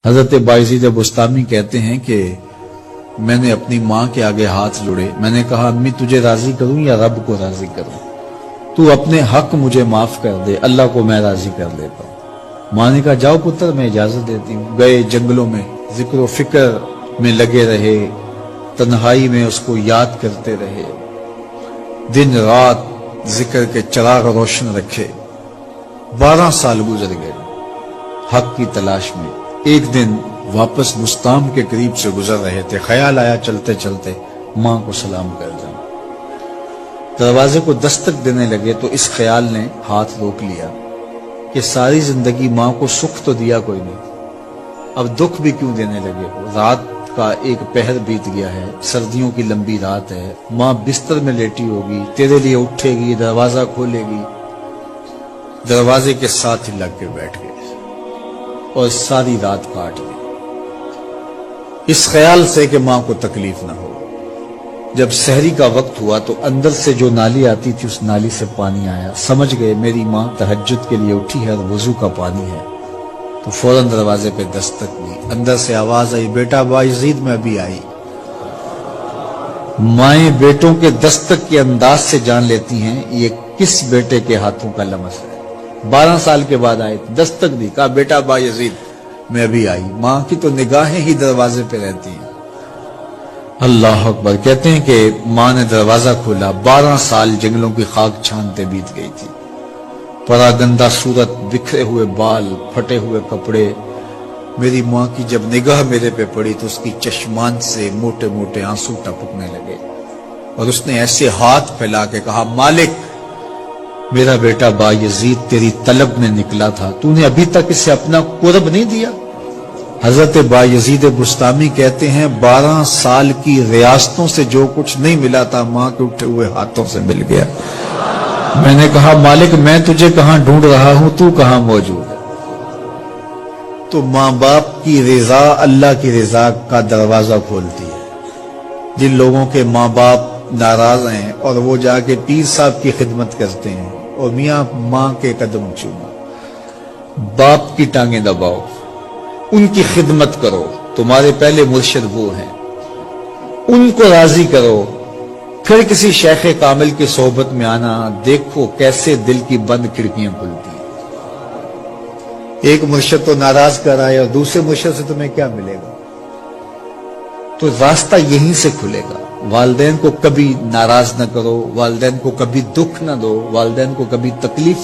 حضرت بایزید بستامی کہتے ہیں کہ میں نے اپنی ماں کے آگے ہاتھ جوڑے، میں نے کہا امی تجھے راضی کروں یا رب کو راضی کروں؟ تو اپنے حق مجھے معاف کر دے، اللہ کو میں راضی کر لیتا ہوں۔ ماں نے کہا جاؤ پتر میں اجازت دیتی ہوں۔ گئے جنگلوں میں ذکر و فکر میں لگے رہے، تنہائی میں اس کو یاد کرتے رہے، دن رات ذکر کے چراغ روشن رکھے۔ 12 سال گزر گئے حق کی تلاش میں۔ ایک دن واپس بستام کے قریب سے گزر رہے تھے، خیال آیا چلتے چلتے ماں کو سلام کر دیں۔ دروازے کو دستک دینے لگے تو اس خیال نے ہاتھ روک لیا کہ ساری زندگی ماں کو سکھ تو دیا کوئی نہیں، اب دکھ بھی کیوں دینے لگے ہو؟ رات کا ایک پہر بیت گیا ہے، سردیوں کی لمبی رات ہے، ماں بستر میں لیٹی ہوگی، تیرے لیے اٹھے گی، دروازہ کھولے گی۔ دروازے کے ساتھ ہی لگ کے بیٹھ گئے اور ساری رات کاٹ گئی اس خیال سے کہ ماں کو تکلیف نہ ہو۔ جب سحری کا وقت ہوا تو اندر سے جو نالی آتی تھی اس نالی سے پانی آیا، سمجھ گئے میری ماں تہجد کے لیے اٹھی ہے اور وضو کا پانی ہے، تو فوراً دروازے پہ دستک دی۔ اندر سے آواز آئی بیٹا بایزید میں ابھی آئی۔ مائیں بیٹوں کے دستک کے انداز سے جان لیتی ہیں یہ کس بیٹے کے ہاتھوں کا لمس ہے۔ 12 سال کے بعد آئے، دستک دی، کہا بیٹا بایزید میں ابھی آئی۔ ماں کی تو نگاہیں ہی دروازے پہ رہتی ہیں۔ اللہ اکبر۔ کہتے ہیں کہ ماں نے دروازہ کھولا، 12 سال جنگلوں کی خاک چھانتے بیت گئی تھی، پراگندہ صورت، بکھرے ہوئے بال، پھٹے ہوئے کپڑے۔ میری ماں کی جب نگاہ میرے پہ پڑی تو اس کی چشمان سے موٹے موٹے آنسو ٹپکنے لگے اور اس نے ایسے ہاتھ پھیلا کے کہا مالک میرا بیٹا بایزید تیری طلب میں نکلا تھا، تو نے ابھی تک اسے اپنا قرب نہیں دیا۔ حضرت بایزید بستامی کہتے ہیں 12 سال کی ریاستوں سے جو کچھ نہیں ملا تھا ماں کے اٹھے ہوئے ہاتھوں سے مل گیا۔ میں نے کہا مالک میں تجھے کہاں ڈھونڈ رہا ہوں، تو کہاں موجود ہے؟ تو ماں باپ کی رضا اللہ کی رضا کا دروازہ کھولتی ہے۔ جن لوگوں کے ماں باپ ناراض ہیں اور وہ جا کے پیر صاحب کی خدمت کرتے ہیں اور میاں ماں کے قدم چومو، باپ کی ٹانگیں دباؤ، ان کی خدمت کرو، تمہارے پہلے مرشد وہ ہیں، ان کو راضی کرو، پھر کسی شیخ کامل کی صحبت میں آنا، دیکھو کیسے دل کی بند کھڑکیاں کھلتی ہیں۔ ایک مرشد تو ناراض کر آئے اور دوسرے مرشد سے تمہیں کیا ملے گا؟ تو راستہ یہیں سے کھلے گا۔ والدین کو کبھی ناراض نہ کرو، والدین کو کبھی دکھ نہ دو، والدین کو کبھی تکلیف نہ